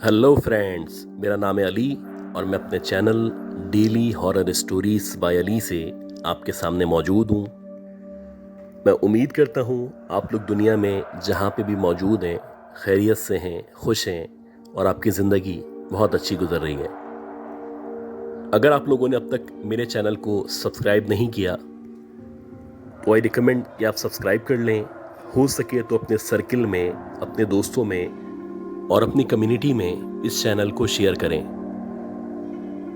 Hello friends, मेरा नाम है अली और मैं अपने channel daily horror stories bye Ali से आपके सामने मौजूद हूँ। मैं उम्मीद करता हूँ आप लोग दुनिया में जहाँ पे भी मौजूद हैं खैरियत से हैं, खुश हैं और आपकी ज़िंदगी बहुत अच्छी गुजर रही है। अगर आप लोगों ने अब तक मेरे चैनल को सब्सक्राइब नहीं किया तो आई रिकमेंड कि आप सब्सक्राइब कर लें। हो सके तो अपने सर्किल में, अपने दोस्तों में और अपनी कम्युनिटी में इस चैनल को शेयर करें।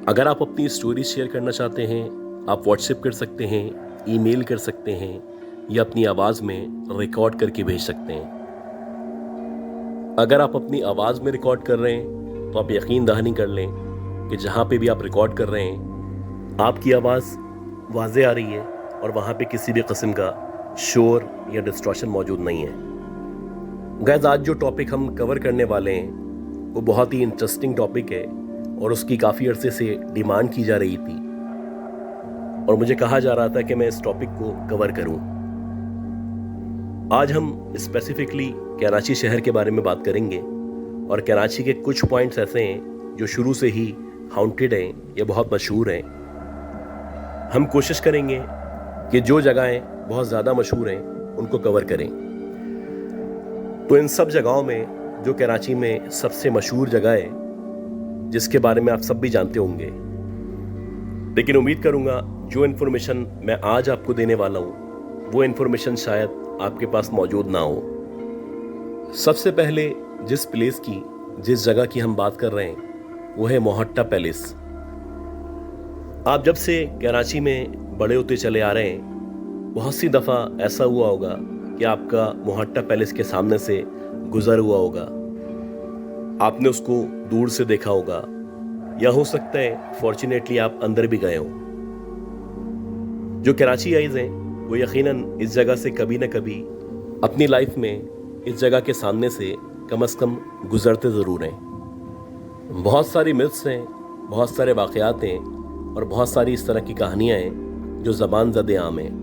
अगर आप अपनी स्टोरी शेयर करना चाहते हैं आप व्हाट्सएप कर सकते हैं, ईमेल कर सकते हैं या अपनी आवाज़ में रिकॉर्ड करके भेज सकते हैं। अगर आप अपनी आवाज़ में रिकॉर्ड कर रहे हैं तो आप यकीन दहानी कर लें कि जहाँ पे भी आप रिकॉर्ड कर रहे हैं आपकी आवाज़ वाज़े आ रही है और वहाँ पे किसी भी किस्म का शोर या डिस्ट्रैक्शन मौजूद नहीं है। गाइस, आज जो टॉपिक हम कवर करने वाले हैं वो बहुत ही इंटरेस्टिंग टॉपिक है और उसकी काफ़ी अरसे से डिमांड की जा रही थी और मुझे कहा जा रहा था कि मैं इस टॉपिक को कवर करूं। आज हम स्पेसिफिकली कराची शहर के बारे में बात करेंगे और कराची के कुछ पॉइंट्स ऐसे हैं जो शुरू से ही हाउंटेड हैं या बहुत मशहूर हैं। हम कोशिश करेंगे कि जो जगहें बहुत ज़्यादा मशहूर हैं उनको कवर करें। तो इन सब जगहों में जो कराची में सबसे मशहूर जगह है जिसके बारे में आप सब भी जानते होंगे, लेकिन उम्मीद करूंगा जो इन्फॉर्मेशन मैं आज आपको देने वाला हूं वो इन्फॉर्मेशन शायद आपके पास मौजूद ना हो। सबसे पहले जिस जगह की हम बात कर रहे हैं वो है मोहट्टा पैलेस। आप जब से कराची में बड़े होते चले आ रहे हैं बहुत सी दफ़ा ऐसा हुआ होगा कि आपका मोहट्टा पैलेस के सामने से गुजर हुआ होगा, आपने उसको दूर से देखा होगा या हो सकता है फॉर्चुनेटली आप अंदर भी गए हो। जो कराची आइज हैं वो यकीनन इस जगह से कभी ना कभी अपनी लाइफ में इस जगह के सामने से कम गुजरते ज़रूर हैं। बहुत सारी मिथ्स हैं, बहुत सारे वाक़यात हैं और बहुत सारी इस तरह की कहानियाँ हैं जो ज़बान ज़द आम हैं।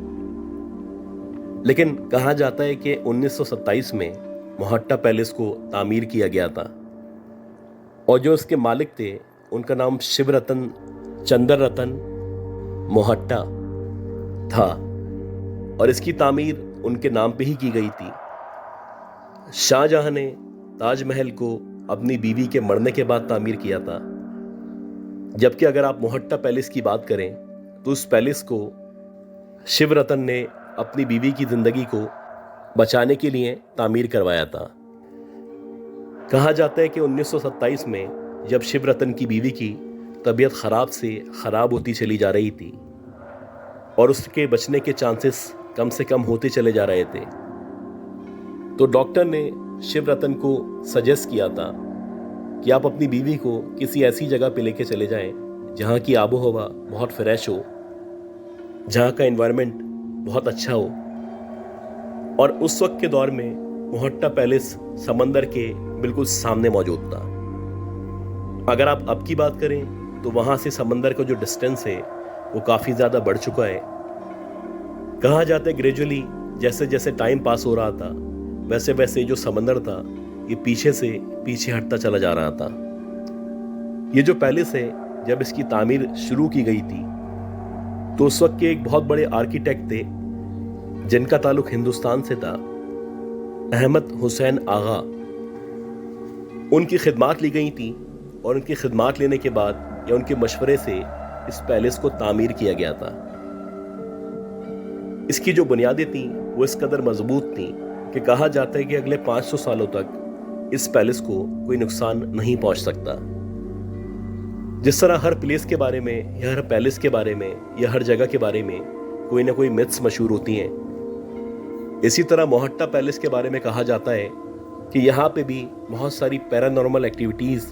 लेकिन कहा जाता है कि 1927 में मोहट्टा पैलेस को तामीर किया गया था और जो इसके मालिक थे उनका नाम शिवरतन चंद्र रतन मोहट्टा था और इसकी तामीर उनके नाम पे ही की गई थी। शाहजहां ने ताजमहल को अपनी बीवी के मरने के बाद तामीर किया था, जबकि अगर आप मोहट्टा पैलेस की बात करें तो उस पैलेस को शिवरतन ने अपनी बीवी की जिंदगी को बचाने के लिए तामीर करवाया था। कहा जाता है कि 1927 में जब शिवरतन की बीवी की तबीयत ख़राब से ख़राब होती चली जा रही थी और उसके बचने के चांसेस कम से कम होते चले जा रहे थे, तो डॉक्टर ने शिवरतन को सजेस्ट किया था कि आप अपनी बीवी को किसी ऐसी जगह पे लेके चले जाएं जहाँ की आबो हवा बहुत फ्रेश हो, जहाँ का एनवायरनमेंट बहुत अच्छा हो। और उस वक्त के दौर में मोहट्टा पैलेस समंदर के बिल्कुल सामने मौजूद था। अगर आप अब की बात करें तो वहाँ से समंदर का जो डिस्टेंस है वो काफ़ी ज़्यादा बढ़ चुका है। कहा जाता है ग्रेजुअली जैसे जैसे टाइम पास हो रहा था वैसे वैसे जो समंदर था ये पीछे से पीछे हटता चला जा रहा था। ये जो पैलेस है जब इसकी तामीर शुरू की गई थी तो उस वक्त के एक बहुत बड़े आर्किटेक्ट थे जिनका ताल्लुक हिंदुस्तान से था, अहमद हुसैन आगा। उनकी खिदमात ली गई थी और उनकी खिदमात लेने के बाद या उनके मशवरे से इस पैलेस को तामीर किया गया था। इसकी जो बुनियादें थीं वो इस कदर मजबूत थीं कि कहा जाता है कि अगले 500 सालों तक इस पैलेस को कोई नुकसान नहीं पहुंच सकता। जिस तरह हर प्लेस के बारे में या हर पैलेस के बारे में या हर जगह के बारे में कोई ना कोई मिथ्स मशहूर होती हैं, इसी तरह मोहट्टा पैलेस के बारे में कहा जाता है कि यहाँ पे भी बहुत सारी paranormal activities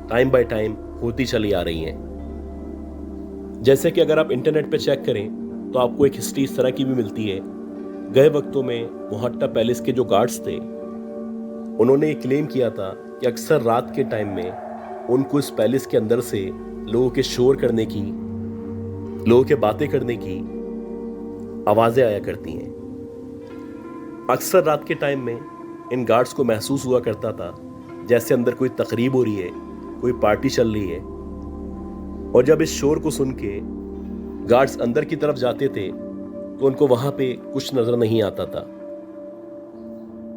time by time होती चली आ रही हैं। जैसे कि अगर आप इंटरनेट पे चेक करें तो आपको एक हिस्ट्री इस तरह की भी मिलती है। गए वक्तों में मोहट्टा पैलेस के जो गार्ड्स थे उन्होंने क्लेम किया था कि अक्सर रात के टाइम में उनको इस पैलेस के अंदर से लोगों के शोर करने की, लोगों के बातें करने की आवाज़ें आया करती हैं। अक्सर रात के टाइम में इन गार्ड्स को महसूस हुआ करता था जैसे अंदर कोई तकरीब हो रही है, कोई पार्टी चल रही है। और जब इस शोर को सुन के गार्ड्स अंदर की तरफ जाते थे तो उनको वहां पे कुछ नजर नहीं आता था।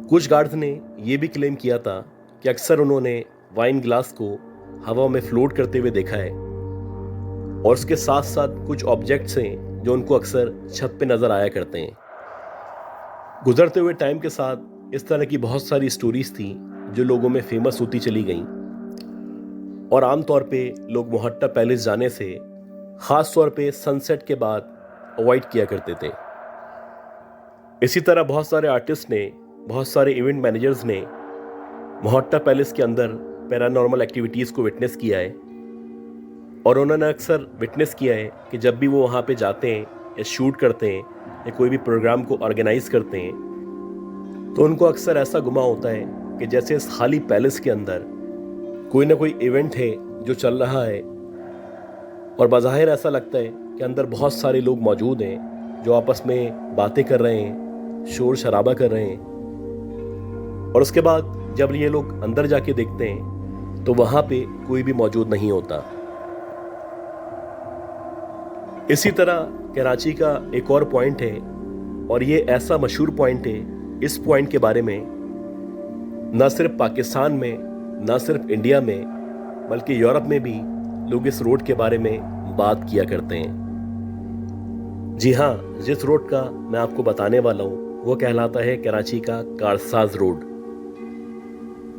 कुछ गार्ड्स ने यह भी क्लेम किया था कि अक्सर उन्होंने वाइन ग्लास को हवा में फ्लोट करते हुए देखा है, और उसके साथ साथ कुछ ऑब्जेक्ट्स हैं जो उनको अक्सर छत पे नजर आया करते हैं। गुजरते हुए टाइम के साथ इस तरह की बहुत सारी स्टोरीज थी जो लोगों में फेमस होती चली गईं, और आमतौर पे लोग मोहट्टा पैलेस जाने से खास तौर पे सनसेट के बाद अवॉइड किया करते थे। इसी तरह बहुत सारे आर्टिस्ट ने, बहुत सारे इवेंट मैनेजर्स ने मोहट्टा पैलेस के अंदर पैरानॉर्मल एक्टिविटीज़ को विटनेस किया है, और उन्होंने अक्सर विटनेस किया है कि जब भी वो वहाँ पे जाते हैं या शूट करते हैं या कोई भी प्रोग्राम को ऑर्गेनाइज करते हैं तो उनको अक्सर ऐसा गुमा होता है कि जैसे इस खाली पैलेस के अंदर कोई ना कोई इवेंट है जो चल रहा है, और बाज़ाहिर ऐसा लगता है कि अंदर बहुत सारे लोग मौजूद हैं जो आपस में बातें कर रहे हैं, शोर शराबा कर रहे हैं। और उसके बाद जब ये लोग अंदर जाके देखते हैं तो वहाँ पे कोई भी मौजूद नहीं होता। इसी तरह कराची का एक और पॉइंट है, और ये ऐसा मशहूर पॉइंट है, इस पॉइंट के बारे में न सिर्फ पाकिस्तान में, न सिर्फ इंडिया में, बल्कि यूरोप में भी लोग इस रोड के बारे में बात किया करते हैं। जी हाँ, जिस रोड का मैं आपको बताने वाला हूँ वो कहलाता है कराची का कारसाज रोड,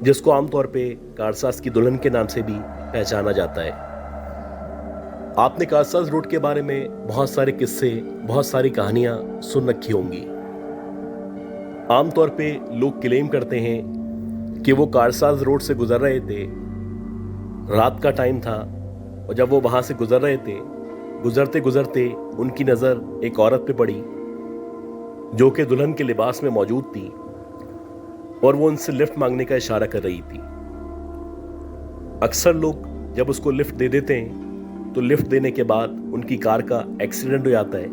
जिसको आमतौर पे कारसाज की दुल्हन के नाम से भी पहचाना जाता है। आपने कारसाज रोड के बारे में बहुत सारे किस्से, बहुत सारी कहानियां सुन रखी होंगी। आमतौर पे लोग क्लेम करते हैं कि वो कारसाज रोड से गुजर रहे थे, रात का टाइम था, और जब वो वहां से गुजर रहे थे, गुजरते गुजरते उनकी नज़र एक औरत पे पड़ी जो कि दुल्हन के लिबास में मौजूद थी, और वो उनसे लिफ्ट मांगने का इशारा कर रही थी। अक्सर लोग जब उसको लिफ्ट दे देते हैं तो लिफ्ट देने के बाद उनकी कार का एक्सीडेंट हो जाता है।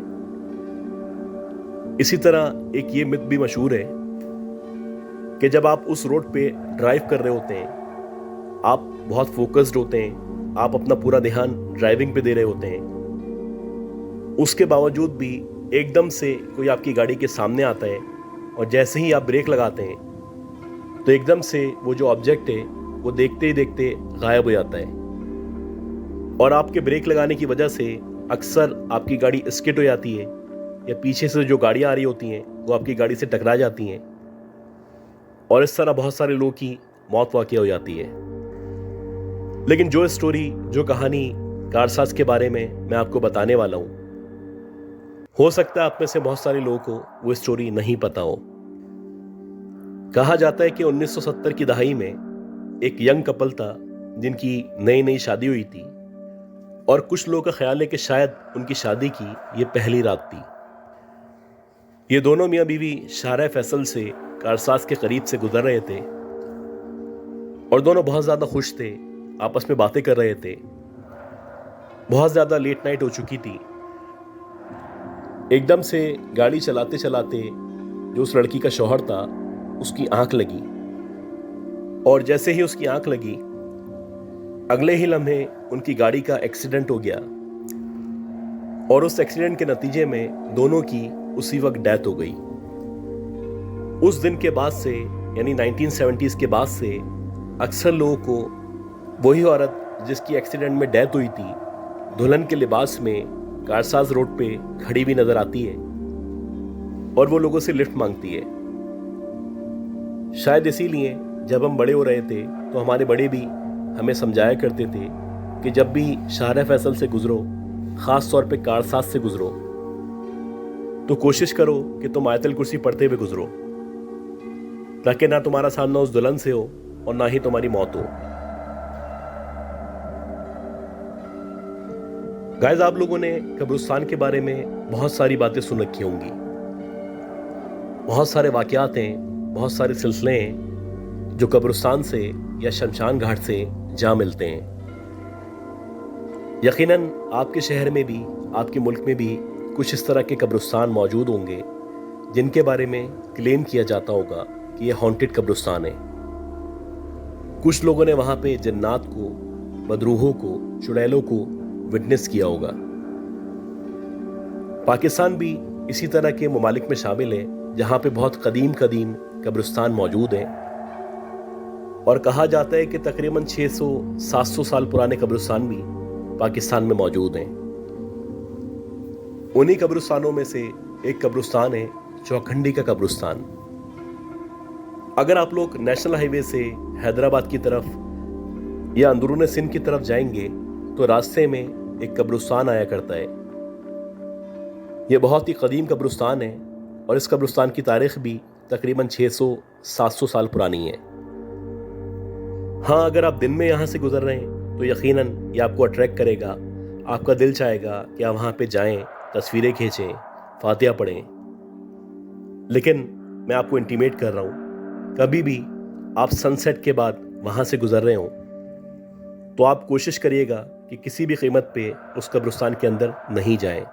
इसी तरह एक ये मिथ भी मशहूर है कि जब आप उस रोड पे ड्राइव कर रहे होते हैं, आप बहुत फोकस्ड होते हैं, आप अपना पूरा ध्यान ड्राइविंग पे दे रहे होते हैं, उसके बावजूद भी एकदम से कोई आपकी गाड़ी के सामने आता है, और जैसे ही आप ब्रेक लगाते हैं तो एकदम से वो जो ऑब्जेक्ट है वो देखते ही देखते गायब हो जाता है, और आपके ब्रेक लगाने की वजह से अक्सर आपकी गाड़ी स्किड हो जाती है, या पीछे से जो गाड़ियां आ रही होती हैं वो आपकी गाड़ी से टकरा जाती हैं, और इस तरह बहुत सारे लोगों की मौत वाक़या हो जाती है। लेकिन जो स्टोरी, जो कहानी कारसाज के बारे में मैं आपको बताने वाला हूँ, हो सकता है आप में से बहुत सारे लोगों को वो स्टोरी नहीं पता हो। कहा जाता है कि 1970 की दहाई में एक यंग कपल था जिनकी नई नई शादी हुई थी, और कुछ लोगों का ख्याल है कि शायद उनकी शादी की ये पहली रात थी। ये दोनों मियाँ बीवी शाहरा फैसल से कारसाज के करीब से गुजर रहे थे, और दोनों बहुत ज़्यादा खुश थे, आपस में बातें कर रहे थे। बहुत ज़्यादा लेट नाइट हो चुकी थी। एकदम से गाड़ी चलाते चलाते जो उस लड़की का शौहर था उसकी आंख लगी, और जैसे ही उसकी आंख लगी अगले ही लम्हे उनकी गाड़ी का एक्सीडेंट हो गया, और उस एक्सीडेंट के नतीजे में दोनों की उसी वक्त डेथ हो गई। उस दिन के बाद से, यानी 1970s के बाद से, अक्सर लोगों को वही औरत जिसकी एक्सीडेंट में डेथ हुई थी दुल्हन के लिबास में कारसाज रोड पे खड़ी भी नजर आती है, और वो लोगों से लिफ्ट मांगती है। शायद इसीलिए जब हम बड़े हो रहे थे तो हमारे बड़े भी हमें समझाया करते थे कि जब भी शाहरा फैसल से गुजरो, ख़ास तौर पे कारसाज से गुजरो, तो कोशिश करो कि तुम आयतल कुर्सी पढ़ते हुए गुजरो, ताकि ना तुम्हारा सामना उस दुल्हन से हो और ना ही तुम्हारी मौत हो। गाइस, आप लोगों ने कब्रिस्तान के बारे में बहुत सारी बातें सुन रखी होंगी। बहुत सारे वाक़यात हैं, बहुत सारे सिलसिले हैं जो कब्रिस्तान से या शमशान घाट से जा मिलते हैं। यकीनन आपके शहर में भी, आपके मुल्क में भी कुछ इस तरह के कब्रिस्तान मौजूद होंगे जिनके बारे में क्लेम किया जाता होगा कि यह हॉन्टेड कब्रिस्तान है। कुछ लोगों ने वहां पे जन्नात को, बदरूहों को, चुड़ैलों को विटनेस किया होगा। पाकिस्तान भी इसी तरह के ममालिक में शामिल है जहां पे बहुत कदीम कदीम कब्रिस्तान मौजूद हैं, और कहा जाता है कि तकरीबन 600-700 साल पुराने कब्रिस्तान भी पाकिस्तान में मौजूद हैं। उन्हीं कब्रिस्तानों में से एक कब्रिस्तान है चौखंडी का कब्रिस्तान। अगर आप लोग नेशनल हाईवे से हैदराबाद की तरफ या अंदरूनी सिंध की तरफ जाएंगे तो रास्ते में एक कब्रिस्तान आया करता है। यह बहुत ही कदीम कब्रिस्तान है और इस कब्रिस्तान की तारीख भी तकरीबन 600-700 साल पुरानी है। हाँ, अगर आप दिन में यहाँ से गुजर रहे हैं तो यकीनन ये आपको अट्रैक्ट करेगा। आपका दिल चाहेगा कि आप वहाँ पे जाएं, तस्वीरें खींचें, फातिहा पढ़ें। लेकिन मैं आपको इंटीमेट कर रहा हूँ, कभी भी आप सनसेट के बाद वहाँ से गुजर रहे हो तो आप कोशिश करिएगा कि किसी भी कीमत पे उस कब्रिस्तान के अंदर नहीं जाएं।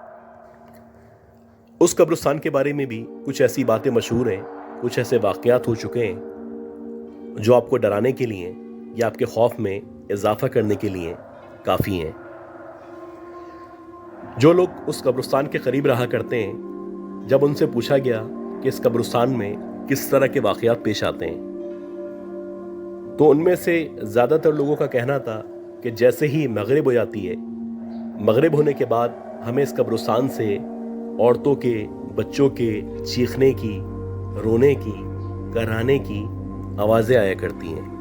उस कब्रिस्तान के बारे में भी कुछ ऐसी बातें मशहूर हैं, कुछ ऐसे वाक़यात हो चुके हैं जो आपको डराने के लिए या आपके खौफ में इजाफा करने के लिए काफ़ी हैं। जो लोग उस कब्रिस्तान के करीब रहा करते हैं, जब उनसे पूछा गया कि इस कब्रिस्तान में किस तरह के वाक़यात पेश आते हैं, तो उनमें से ज़्यादातर लोगों का कहना था कि जैसे ही मगरिब हो जाती है, मगरिब होने के बाद हमें इस कब्रिस्तान से औरतों के, बच्चों के चीखने की, रोने की, कराहने की आवाज़ें आया करती हैं।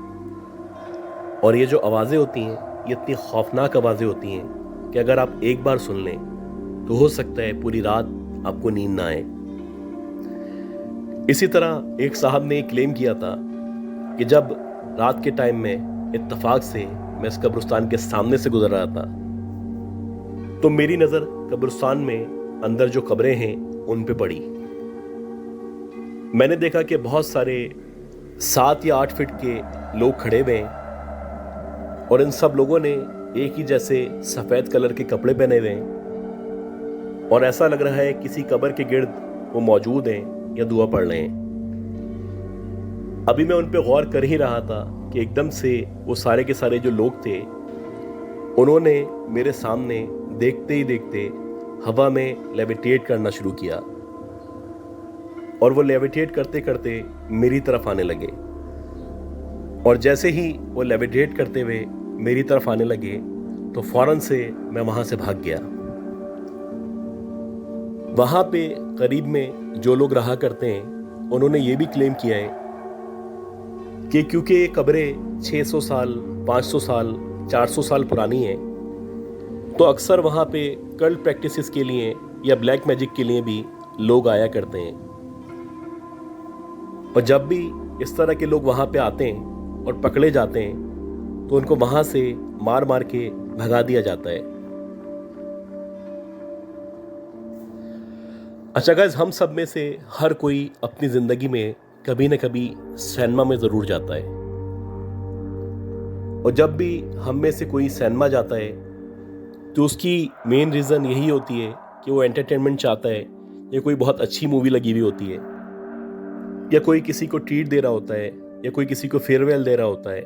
और ये जो आवाज़ें होती हैं, ये इतनी खौफनाक आवाज़ें होती हैं कि अगर आप एक बार सुन लें तो हो सकता है पूरी रात आपको नींद ना आए। इसी तरह एक साहब ने क्लेम किया था कि जब रात के टाइम में इत्तेफाक से मैं इस कब्रिस्तान के सामने से गुजर रहा था तो मेरी नज़र कब्रिस्तान में अंदर जो कब्रें हैं उन पे पड़ी। मैंने देखा कि बहुत सारे 7 या 8 फीट के लोग खड़े हुए हैं और इन सब लोगों ने एक ही जैसे सफ़ेद कलर के कपड़े पहने हुए हैं और ऐसा लग रहा है किसी कब्र के गिर्द वो मौजूद हैं या दुआ पढ़ रहे हैं। अभी मैं उन पे गौर कर ही रहा था कि एकदम से वो सारे के सारे जो लोग थे उन्होंने मेरे सामने देखते ही देखते हवा में लेविटेट करना शुरू किया और वो लेविटेट करते करते मेरी तरफ आने लगे। और जैसे ही वो लेविटेट करते हुए मेरी तरफ आने लगे तो फौरन से मैं वहां से भाग गया। वहां पे करीब में जो लोग रहा करते हैं उन्होंने ये भी क्लेम किया है कि क्योंकि ये कब्रें 600 साल, 500 साल, 400 साल पुरानी हैं तो अक्सर वहाँ पे कल्ट प्रैक्टिसेस के लिए या ब्लैक मैजिक के लिए भी लोग आया करते हैं। और जब भी इस तरह के लोग वहाँ पे आते हैं और पकड़े जाते हैं तो उनको वहाँ से मार मार के भगा दिया जाता है। अच्छा गाइस, हम सब में से हर कोई अपनी ज़िंदगी में कभी न कभी सिनेमा में ज़रूर जाता है और जब भी हम में से कोई सिनेमा जाता है तो उसकी मेन रीज़न यही होती है कि वो एंटरटेनमेंट चाहता है या कोई बहुत अच्छी मूवी लगी हुई होती है या कोई किसी को ट्रीट दे रहा होता है या कोई किसी को फेयरवेल दे रहा होता है।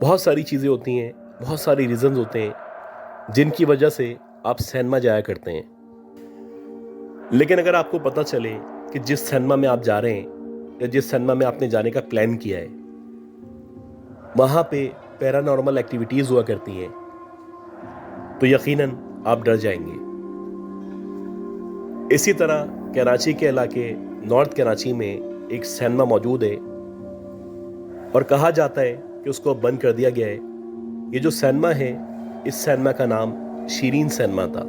बहुत सारी चीज़ें होती हैं, बहुत सारी रीज़न्स होते हैं जिनकी वजह से आप सिनेमा जाया करते हैं। लेकिन अगर आपको पता चले कि जिस सिनेमा में आप जा रहे हैं या जिस सिनेमा में आपने जाने का प्लान किया है वहाँ पे पैरानॉर्मल एक्टिविटीज़ हुआ करती हैं तो यकीनन आप डर जाएंगे। इसी तरह कराची के इलाके नॉर्थ कराची में एक सिनेमा मौजूद है और कहा जाता है कि उसको बंद कर दिया गया है। ये जो सिनेमा है, इस सिनेमा का नाम शीरीन सिनेमा था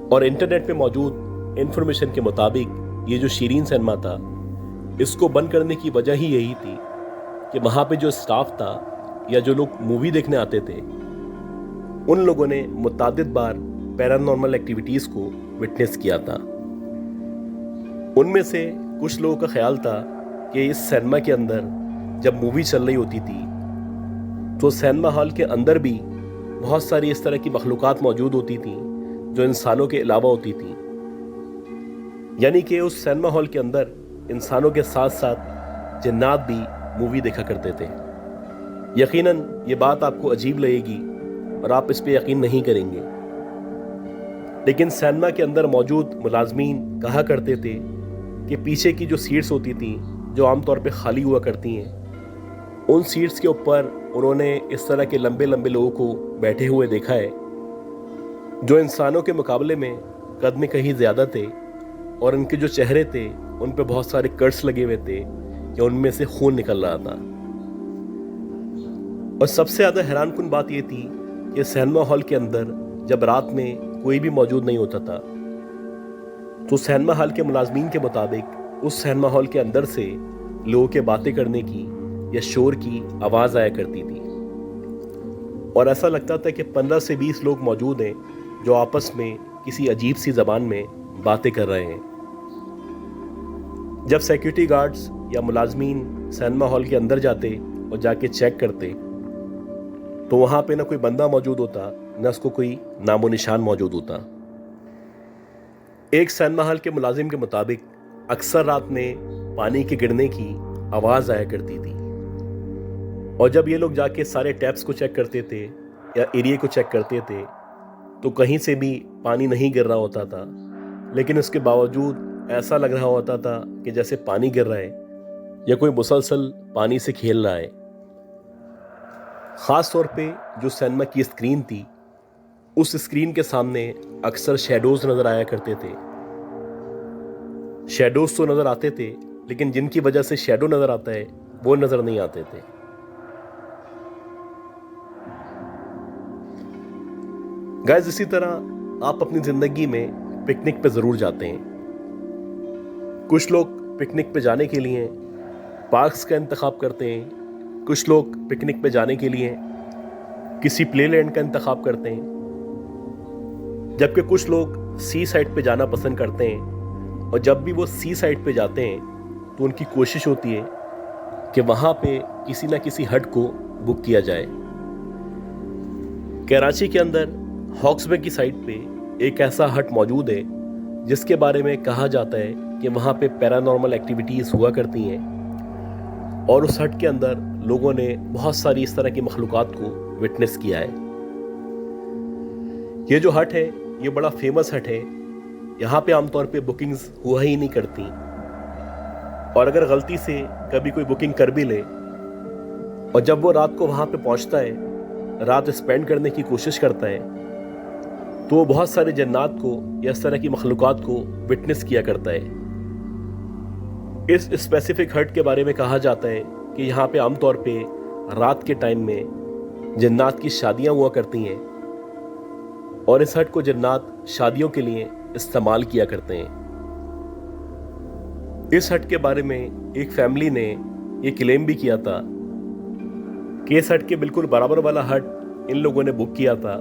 और इंटरनेट पे मौजूद इंफॉर्मेशन के मुताबिक ये जो शीरीन सिनेमा था, इसको बंद करने की वजह ही यही थी कि वहाँ पे जो स्टाफ था या जो लोग मूवी देखने आते थे उन लोगों ने मुतादिद बार पैरानॉर्मल एक्टिविटीज़ को विटनेस किया था। उनमें से कुछ लोगों का ख्याल था कि इस सिनेमा के अंदर जब मूवी चल रही होती थी तो सिनेमा हॉल के अंदर भी बहुत सारी इस तरह की मखलूक़ात मौजूद होती थी जो इंसानों के अलावा होती थी। यानी कि उस सिनेमा हॉल के अंदर इंसानों के साथ साथ जिन्नात भी मूवी देखा करते थे। यकीनन ये बात आपको अजीब लगेगी और आप इस पे यकीन नहीं करेंगे, लेकिन सिनेमा के अंदर मौजूद मुलाजमीन कहा करते थे कि पीछे की जो सीट्स होती थी, जो आमतौर पे खाली हुआ करती हैं, उन सीट्स के ऊपर उन्होंने इस तरह के लंबे लंबे लोगों को बैठे हुए देखा है जो इंसानों के मुकाबले में कद में कहीं ज़्यादा थे, और उनके जो चेहरे थे उन पे बहुत सारे कट्स लगे हुए थे कि उनमें से खून निकल रहा था। और सबसे ज़्यादा हैरानकुन बात यह थी कि सिनेमा हॉल के अंदर जब रात में कोई भी मौजूद नहीं होता था, तो सिनेमा हॉल के मुलाजमीन के मुताबिक उस सिनेमा हॉल के अंदर से लोगों के बातें करने की या शोर की आवाज़ आया करती थी, और ऐसा लगता था कि 15 से 20 लोग मौजूद हैं जो आपस में किसी अजीब सी ज़बान में बातें कर रहे हैं। जब सिक्योरिटी गार्ड्स या मुलाजमीन सिनेमा हॉल के अंदर जाते और जाके चेक करते, तो वहाँ पे ना कोई बंदा मौजूद होता, न उसको कोई नामो निशान मौजूद होता। एक सिनेमा हॉल के मुलाजिम के मुताबिक अक्सर रात में पानी के गिरने की आवाज़ आया करती थी, और जब ये लोग जाके सारे टैप्स को चेक करते थे या एरिया को चेक करते थे, तो कहीं से भी पानी नहीं गिर रहा होता था, लेकिन उसके बावजूद ऐसा लग रहा होता था कि जैसे पानी गिर रहा है या कोई मुसलसल पानी से खेल रहा है। ख़ास तौर पे जो सिनेमा की स्क्रीन थी, उस स्क्रीन के सामने अक्सर शैडोज नज़र आया करते थे। शैडोज तो नज़र आते थे, लेकिन जिनकी वजह से शैडो नज़र आता है वो नज़र नहीं आते थे। गाइस, इसी तरह आप अपनी ज़िंदगी में पिकनिक पे ज़रूर जाते हैं। कुछ लोग पिकनिक पे जाने के लिए पार्क्स का इंतखाब करते हैं, कुछ लोग पिकनिक पे जाने के लिए किसी प्लेलैंड का इंतखाब करते हैं, जबकि कुछ लोग सी साइड पे जाना पसंद करते हैं, और जब भी वो सी साइड पे जाते हैं तो उनकी कोशिश होती है कि वहाँ पे किसी ना किसी हट को बुक किया जाए। कराची के अंदर हॉक्स बे की साइड पे एक ऐसा हट मौजूद है जिसके बारे में कहा जाता है कि वहाँ पे पैरानॉर्मल एक्टिविटीज़ हुआ करती हैं, और उस हट के अंदर लोगों ने बहुत सारी इस तरह की मखलूक़ात को विटनेस किया है। ये जो हट है ये बड़ा फेमस हट है। यहाँ पे आमतौर पे बुकिंग्स हुआ ही नहीं करती, और अगर गलती से कभी कोई बुकिंग कर भी ले और जब वो रात को वहाँ पे पहुँचता है, रात स्पेंड करने की कोशिश करता है, तो वो बहुत सारे जन्नात को या इस तरह की मखलूक़ात को विटनेस किया करता है। इस स्पेसिफिक हट के बारे में कहा जाता है कि यहाँ पे आमतौर पे रात के टाइम में जन्नात की शादियाँ हुआ करती हैं, और इस हट को जन्नात शादियों के लिए इस्तेमाल किया करते हैं। इस हट के बारे में एक फैमिली ने ये क्लेम भी किया था कि इस हट के बिल्कुल बराबर वाला हट इन लोगों ने बुक किया था,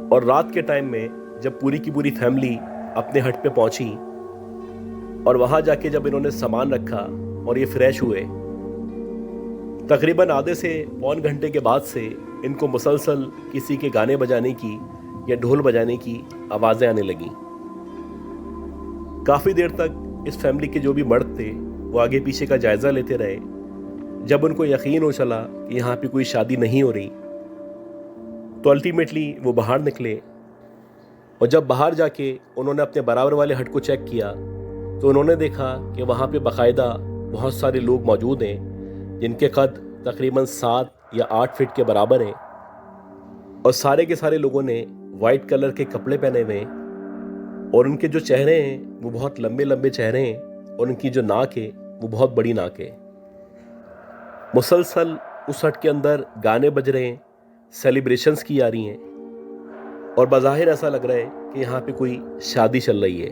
और रात के टाइम में जब पूरी की पूरी फैमिली अपने हट पे पहुंची और वहां जाके जब इन्होंने सामान रखा और ये फ्रेश हुए, तकरीबन आधे से पौन घंटे के बाद से इनको मुसलसल किसी के गाने बजाने की या ढोल बजाने की आवाज़ें आने लगी। काफ़ी देर तक इस फैमिली के जो भी मर्द थे वो आगे पीछे का जायज़ा लेते रहे। जब उनको यकीन हो चला कि यहाँ पे कोई शादी नहीं हो रही, तो अल्टीमेटली वो बाहर निकले, और जब बाहर जाके उन्होंने अपने बराबर वाले हट को चेक किया तो उन्होंने देखा कि वहाँ पे बाकायदा बहुत सारे लोग मौजूद हैं जिनके कद तकरीबन 7 या 8 फीट के बराबर हैं, और सारे के सारे लोगों ने वाइट कलर के कपड़े पहने हुए हैं, और उनके जो चेहरे हैं वो बहुत लंबे लंबे चेहरे हैं, और उनकी जो नाक है वो बहुत बड़ी नाक है। मुसलसल उस हट के अंदर गाने बज रहे हैं, सेलिब्रेशंस की आ रही हैं, और बज़ाहिर ऐसा लग रहा है कि यहाँ पे कोई शादी चल रही है।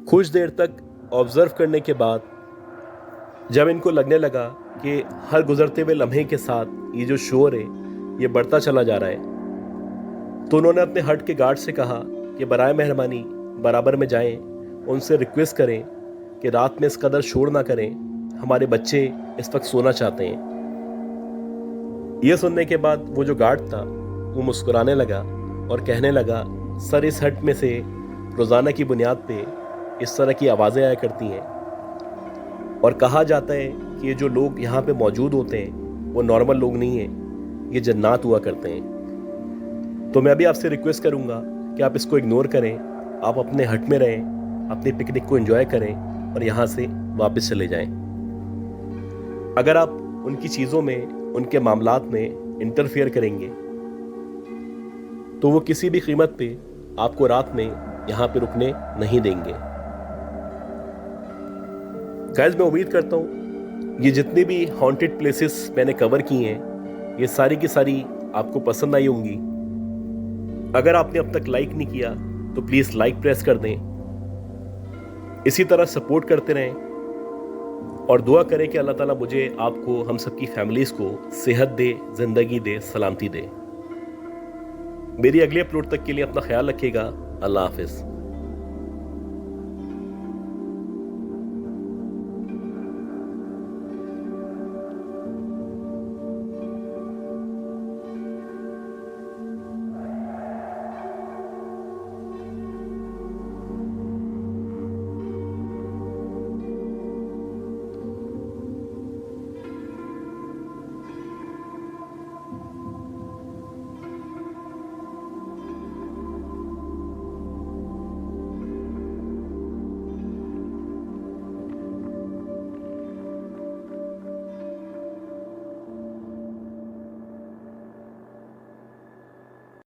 कुछ देर तक ऑब्जर्व करने के बाद जब इनको लगने लगा कि हर गुजरते हुए लम्हे के साथ ये जो शोर है ये बढ़ता चला जा रहा है, तो उन्होंने अपने हट के गार्ड से कहा कि बराए मेहरबानी बराबर में जाएं, उनसे रिक्वेस्ट करें कि रात में इस कदर शोर ना करें, हमारे बच्चे इस वक्त सोना चाहते हैं। यह सुनने के बाद वो जो गार्ड था वो मुस्कुराने लगा और कहने लगा, सर इस हट में से रोज़ाना की बुनियाद पे इस तरह की आवाज़ें आया करती हैं, और कहा जाता है कि ये जो लोग यहाँ पे मौजूद होते हैं वो नॉर्मल लोग नहीं हैं, ये जन्नात हुआ करते हैं। तो मैं भी आपसे रिक्वेस्ट करूँगा कि आप इसको इग्नोर करें, आप अपने हट में रहें, अपनी पिकनिक को एंजॉय करें और यहाँ से वापस चले जाएं। अगर आप उनकी चीज़ों में, उनके मामलात में इंटरफेयर करेंगे तो वो किसी भी कीमत पे आपको रात में यहाँ पे रुकने नहीं देंगे। गाइस, मैं उम्मीद करता हूँ ये जितनी भी हॉन्टेड प्लेसेस मैंने कवर की हैं ये सारी की सारी आपको पसंद आई होंगी। अगर आपने अब तक लाइक नहीं किया तो प्लीज़ लाइक प्रेस कर दें। इसी तरह सपोर्ट करते रहें और दुआ करें कि अल्लाह ताला मुझे, आपको, हम सबकी फैमिलीज़ को सेहत दे, ज़िंदगी दे, सलामती दे। मेरी अगले अपलोड तक के लिए अपना ख्याल रखिएगा। अल्लाह हाफिज़।